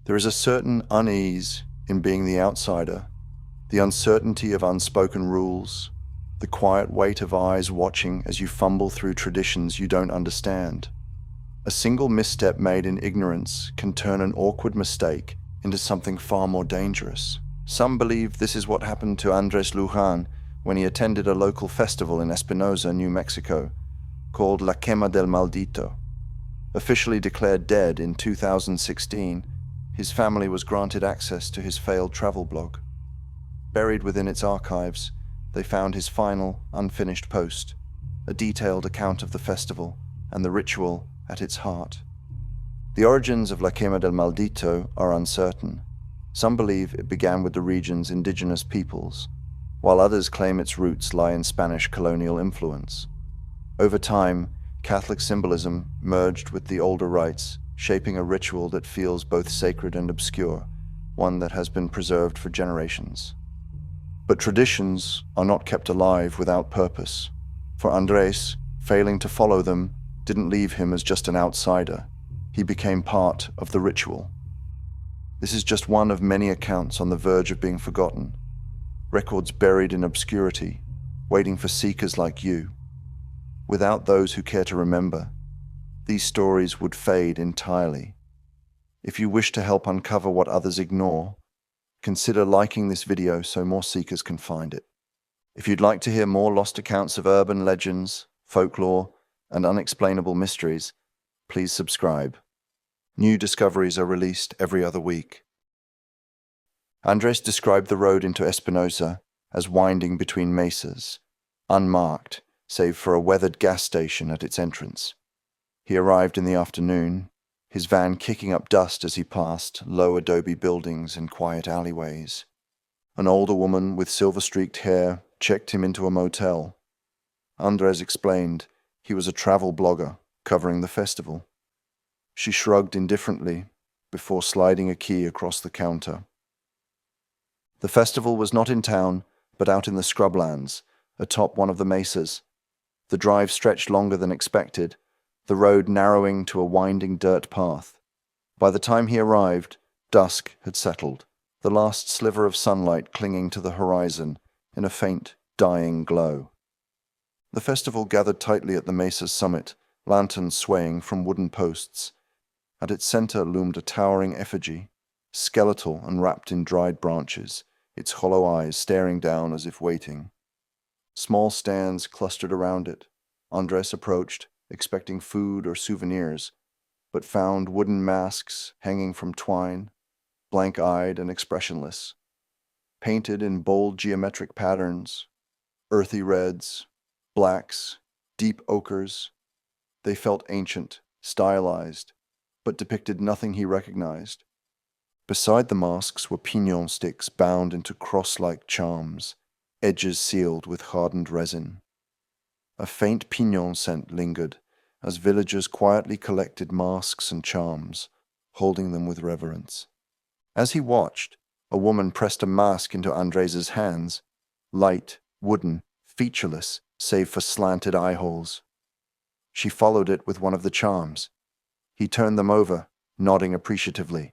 There is a certain unease in being the outsider, the uncertainty of unspoken rules, the quiet weight of eyes watching as you fumble through traditions you don't understand. A single misstep made in ignorance can turn an awkward mistake into something far more dangerous. Some believe this is what happened to Andrés Lujan when he attended a local festival in Espinosa, New Mexico, called La Quema del Maldito. Officially declared dead in 2016, his family was granted access to his failed travel blog. Buried within its archives, they found his final, unfinished post, a detailed account of the festival and the ritual at its heart. The origins of La Quema del Maldito are uncertain. Some believe it began with the region's indigenous peoples, while others claim its roots lie in Spanish colonial influence. Over time, Catholic symbolism merged with the older rites, shaping a ritual that feels both sacred and obscure, one that has been preserved for generations. But traditions are not kept alive without purpose. For Andrés, failing to follow them didn't leave him as just an outsider. He became part of the ritual. This is just one of many accounts on the verge of being forgotten, records buried in obscurity, waiting for seekers like you. Without those who care to remember, these stories would fade entirely. If you wish to help uncover what others ignore, consider liking this video so more seekers can find it. If you'd like to hear more lost accounts of urban legends, folklore, and unexplainable mysteries, please subscribe. New discoveries are released every other week. Andrés described the road into Espinosa as winding between mesas, unmarked, save for a weathered gas station at its entrance. He arrived in the afternoon, his van kicking up dust as he passed low adobe buildings and quiet alleyways. An older woman with silver-streaked hair checked him into a motel. Andrés explained he was a travel blogger covering the festival. She shrugged indifferently before sliding a key across the counter. The festival was not in town, but out in the scrublands, atop one of the mesas. The drive stretched longer than expected, the road narrowing to a winding dirt path. By the time he arrived, dusk had settled, the last sliver of sunlight clinging to the horizon in a faint, dying glow. The festival gathered tightly at the mesa's summit, lanterns swaying from wooden posts. At its center loomed a towering effigy, skeletal and wrapped in dried branches, its hollow eyes staring down as if waiting. Small stands clustered around it. Andrés approached, expecting food or souvenirs, but found wooden masks hanging from twine, blank-eyed and expressionless, painted in bold geometric patterns, earthy reds, blacks, deep ochres. They felt ancient, stylized, but depicted nothing he recognized. Beside the masks were piñon sticks bound into cross-like charms, edges sealed with hardened resin. A faint piñon scent lingered as villagers quietly collected masks and charms, holding them with reverence. As he watched, a woman pressed a mask into Andrés's hands, light, wooden, featureless, save for slanted eye holes. She followed it with one of the charms. He turned them over, nodding appreciatively.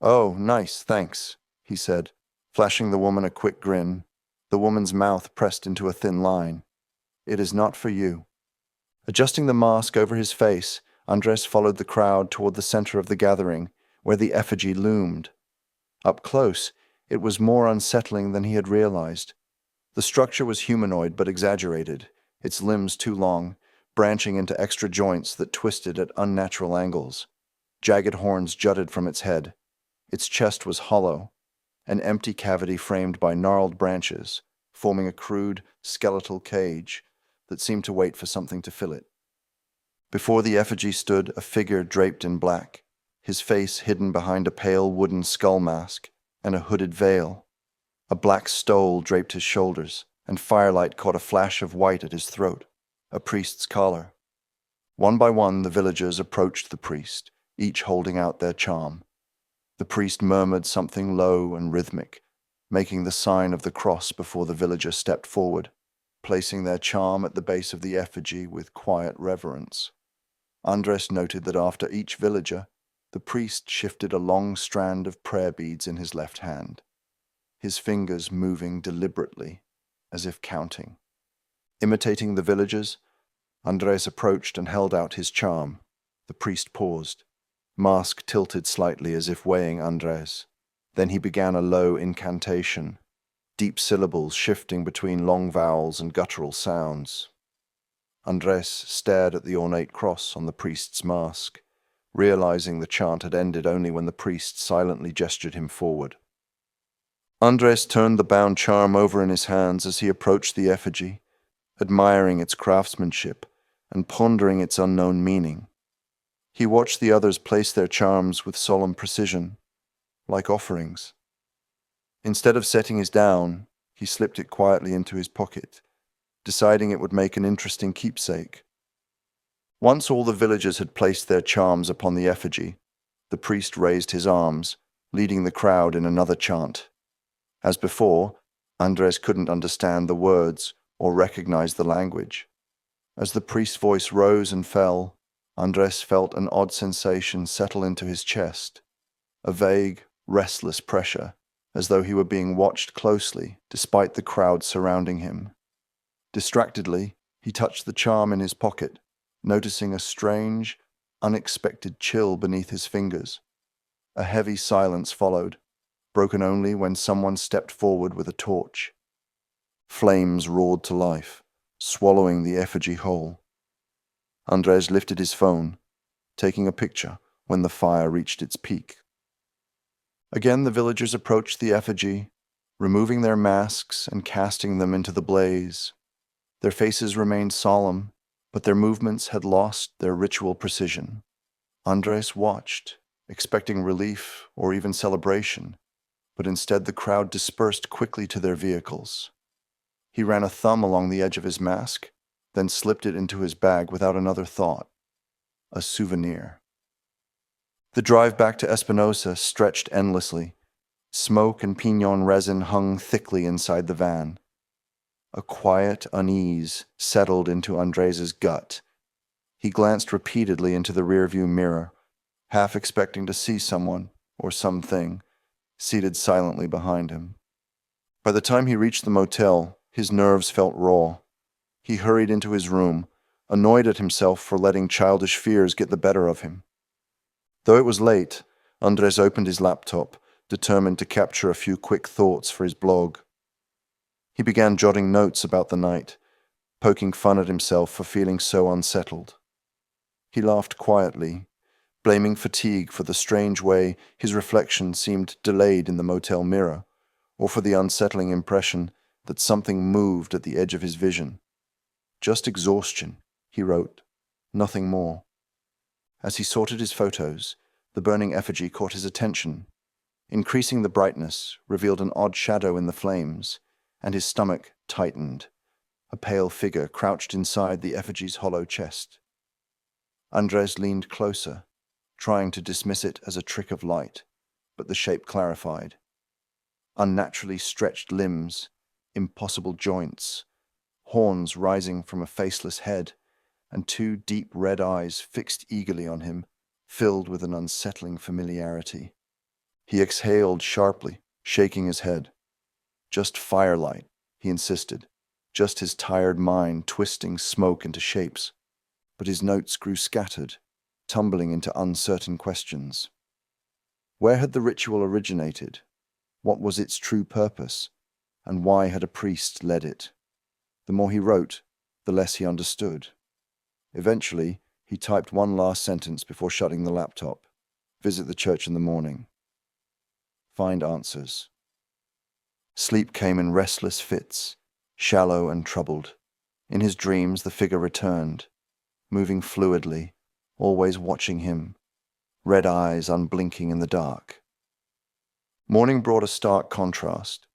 "Oh, nice, thanks," he said, flashing the woman a quick grin. The woman's mouth pressed into a thin line. "It is not for you." Adjusting the mask over his face, Andrés followed the crowd toward the center of the gathering, where the effigy loomed. Up close, it was more unsettling than he had realized. The structure was humanoid but exaggerated, its limbs too long, branching into extra joints that twisted at unnatural angles. Jagged horns jutted from its head. Its chest was hollow, an empty cavity framed by gnarled branches, forming a crude, skeletal cage that seemed to wait for something to fill it. Before the effigy stood a figure draped in black, his face hidden behind a pale wooden skull mask and a hooded veil. A black stole draped his shoulders, and firelight caught a flash of white at his throat, a priest's collar. One by one the villagers approached the priest, each holding out their charm. The priest murmured something low and rhythmic, making the sign of the cross before the villager stepped forward, placing their charm at the base of the effigy with quiet reverence. Andrés noted that after each villager, The priest shifted a long strand of prayer beads in his left hand, his fingers moving deliberately, as if counting. Imitating the villagers, Andrés approached and held out his charm. The priest paused, mask tilted slightly as if weighing Andrés. Then he began a low incantation, deep syllables shifting between long vowels and guttural sounds. Andrés stared at the ornate cross on the priest's mask, realizing the chant had ended only when the priest silently gestured him forward. Andrés turned the bound charm over in his hands as he approached the effigy, admiring its craftsmanship and pondering its unknown meaning. He watched the others place their charms with solemn precision, like offerings. Instead of setting his down, he slipped it quietly into his pocket, deciding it would make an interesting keepsake. Once all the villagers had placed their charms upon the effigy, the priest raised his arms, leading the crowd in another chant. As before, Andrés couldn't understand the words or recognize the language. As the priest's voice rose and fell, Andrés felt an odd sensation settle into his chest, a vague, restless pressure, as though he were being watched closely despite the crowd surrounding him. Distractedly, he touched the charm in his pocket, noticing a strange, unexpected chill beneath his fingers. A heavy silence followed, broken only when someone stepped forward with a torch. Flames roared to life, swallowing the effigy whole. Andrés lifted his phone, taking a picture when the fire reached its peak. Again the villagers approached the effigy, removing their masks and casting them into the blaze. Their faces remained solemn, but their movements had lost their ritual precision. Andrés watched, expecting relief or even celebration, but instead the crowd dispersed quickly to their vehicles. He ran a thumb along the edge of his mask, then slipped it into his bag without another thought. A souvenir. The drive back to Espinosa stretched endlessly. Smoke and piñon resin hung thickly inside the van. A quiet unease settled into Andrés's gut. He glanced repeatedly into the rearview mirror, half expecting to see someone, or something, seated silently behind him. By the time he reached the motel, his nerves felt raw. He hurried into his room, annoyed at himself for letting childish fears get the better of him. Though it was late, Andrés opened his laptop, determined to capture a few quick thoughts for his blog. He began jotting notes about the night, poking fun at himself for feeling so unsettled. He laughed quietly, blaming fatigue for the strange way his reflection seemed delayed in the motel mirror, or for the unsettling impression that something moved at the edge of his vision. Just exhaustion, he wrote, nothing more. As he sorted his photos, the burning effigy caught his attention. Increasing the brightness revealed an odd shadow in the flames, and his stomach tightened. A pale figure crouched inside the effigy's hollow chest. Andrés leaned closer, trying to dismiss it as a trick of light, but the shape clarified. Unnaturally stretched limbs, impossible joints, horns rising from a faceless head, and two deep red eyes fixed eagerly on him, filled with an unsettling familiarity. He exhaled sharply, shaking his head. Just firelight, he insisted, just his tired mind twisting smoke into shapes. But his notes grew scattered, tumbling into uncertain questions. Where had the ritual originated? What was its true purpose? And why had a priest led it? The more he wrote, the less he understood. Eventually, he typed one last sentence before shutting the laptop. Visit the church in the morning. Find answers. Sleep came in restless fits, shallow and troubled. In his dreams, the figure returned, moving fluidly, always watching him, red eyes unblinking in the dark. Morning brought a stark contrast.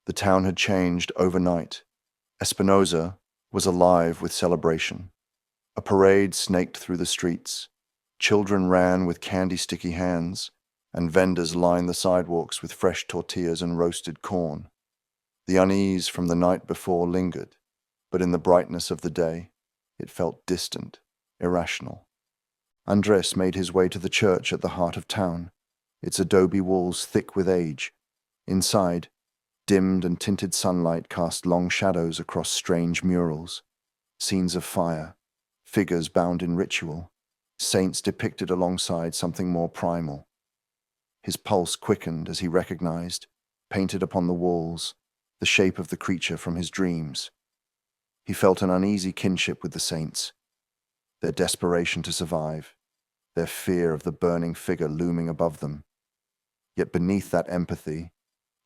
The town had changed overnight. Espinosa was alive with celebration. A parade snaked through the streets. Children ran with candy-sticky hands, and vendors lined the sidewalks with fresh tortillas and roasted corn. The unease from the night before lingered, but in the brightness of the day, it felt distant, irrational. Andrés made his way to the church at the heart of town, its adobe walls thick with age. Inside, dimmed and tinted sunlight cast long shadows across strange murals, scenes of fire, figures bound in ritual, saints depicted alongside something more primal. His pulse quickened as he recognized, painted upon the walls, the shape of the creature from his dreams. He felt an uneasy kinship with the saints, their desperation to survive, their fear of the burning figure looming above them. Yet beneath that empathy,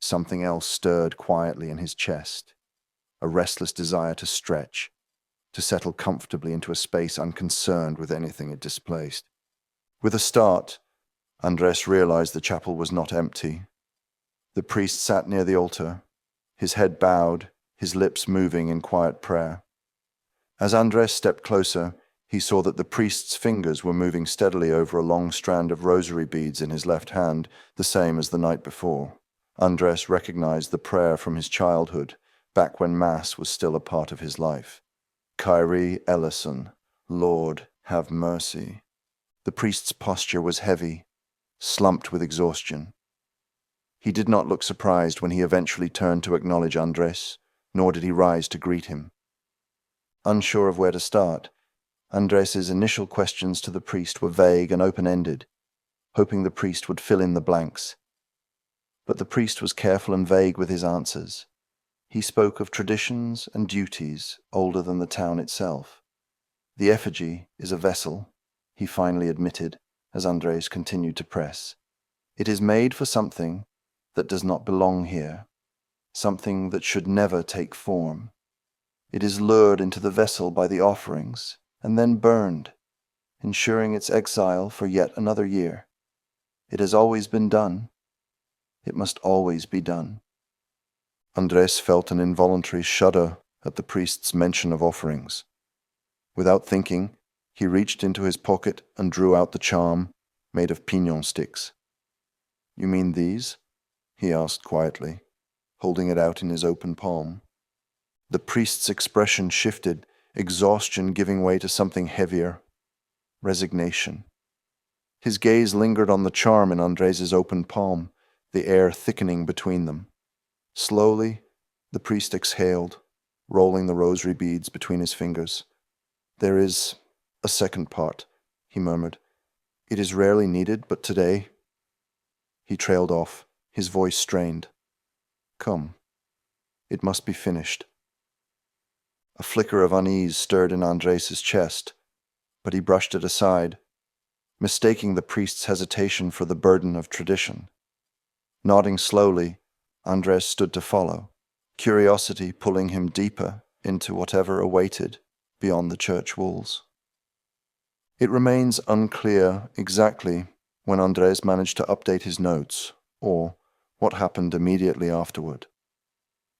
something else stirred quietly in his chest, a restless desire to stretch, to settle comfortably into a space unconcerned with anything it displaced. With a start, Andrés realized the chapel was not empty. The priest sat near the altar, his head bowed, his lips moving in quiet prayer. As Andrés stepped closer, he saw that the priest's fingers were moving steadily over a long strand of rosary beads in his left hand, the same as the night before. Andrés recognized the prayer from his childhood, back when Mass was still a part of his life. Kyrie eleison, Lord, have mercy. The priest's posture was heavy, slumped with exhaustion. He did not look surprised when he eventually turned to acknowledge Andrés, nor did he rise to greet him. Unsure of where to start, Andrés's initial questions to the priest were vague and open-ended, hoping the priest would fill in the blanks. But the priest was careful and vague with his answers. He spoke of traditions and duties older than the town itself. The effigy is a vessel, he finally admitted as Andrés continued to press. It is made for something that does not belong here, something that should never take form. It is lured into the vessel by the offerings and then burned, ensuring its exile for yet another year. It has always been done. It must always be done. Andrés felt an involuntary shudder at the priest's mention of offerings. Without thinking, he reached into his pocket and drew out the charm, made of piñon sticks. "You mean these?" he asked quietly, holding it out in his open palm. The priest's expression shifted, exhaustion giving way to something heavier, resignation. His gaze lingered on the charm in Andrés's open palm, the air thickening between them. Slowly, the priest exhaled, rolling the rosary beads between his fingers. "There is a second part," he murmured. "It is rarely needed, but today—" He trailed off, his voice strained. "Come. It must be finished." A flicker of unease stirred in Andrés's chest, but he brushed it aside, mistaking the priest's hesitation for the burden of tradition. Nodding slowly, Andrés stood to follow, curiosity pulling him deeper into whatever awaited beyond the church walls. It remains unclear exactly when Andrés managed to update his notes, or what happened immediately afterward.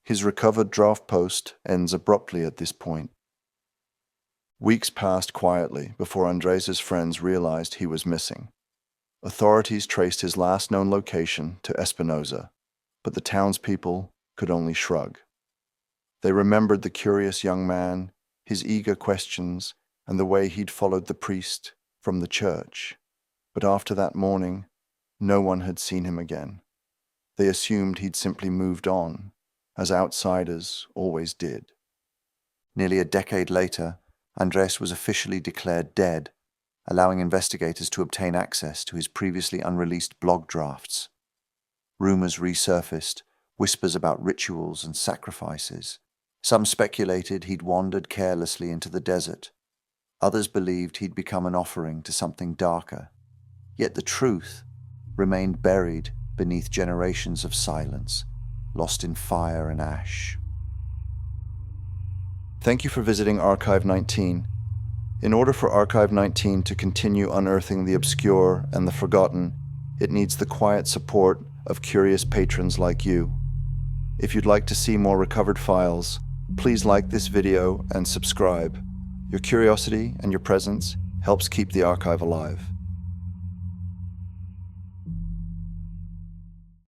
His recovered draft post ends abruptly at this point. Weeks passed quietly before Andrés's friends realized he was missing. Authorities traced his last known location to Espinosa, but the townspeople could only shrug. They remembered the curious young man, his eager questions, and the way he'd followed the priest from the church. But after that morning, no one had seen him again. They assumed he'd simply moved on, as outsiders always did. Nearly a decade later, Andrés was officially declared dead, allowing investigators to obtain access to his previously unreleased blog drafts. Rumors resurfaced, whispers about rituals and sacrifices. Some speculated he'd wandered carelessly into the desert. Others believed he'd become an offering to something darker. Yet the truth remained buried beneath generations of silence, lost in fire and ash. Thank you for visiting Archive 19. In order for Archive 19 to continue unearthing the obscure and the forgotten, it needs the quiet support of curious patrons like you. If you'd like to see more recovered files, please like this video and subscribe. Your curiosity and your presence helps keep the archive alive.